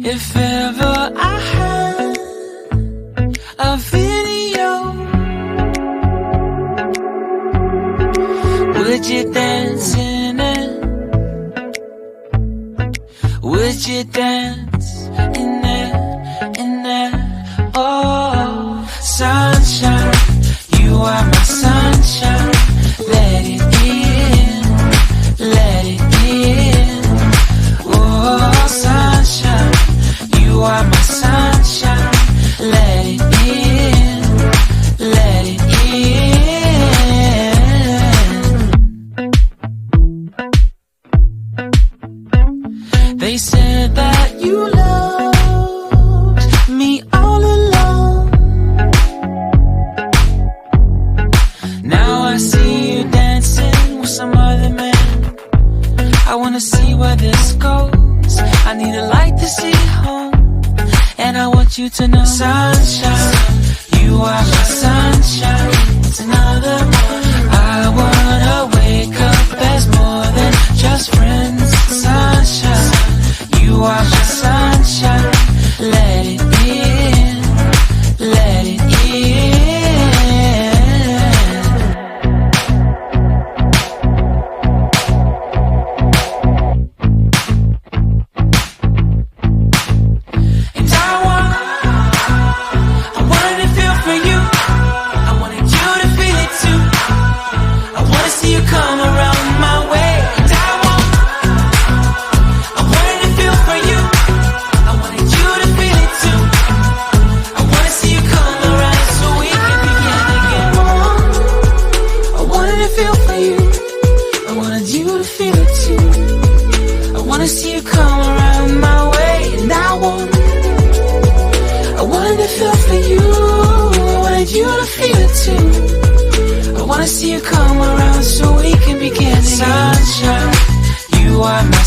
If ever I had a video, would you dance in it? Would you dance in it, in it? Oh, sunshine, you are my sunshine. Let it in, let it in. Oh, sunshine, you are my sunshine. Let it in, let it in. They said that you loved me all along. Now I see you dancing with some other man. I wanna see where this goes. I need a light to see home, and I want you to know, sunshine, you are my sunshine. It's another one. I wanna wake up as more than just friends. Sunshine, you are my sunshine. Let it in, let it in. And I wanted to feel for you. I wanted you to feel it too. I wanna see you come around my way. And I wanted to feel for you. I wanted you to feel it too. I wanna see you come around so we can begin again. I wanted to feel for you. I wanted you to feel it too. I wanna see you come around my way. And I wanted to feel for you. I wanted you to feel it too. I wanna see you come around so we can begin again. Sunshine, you are my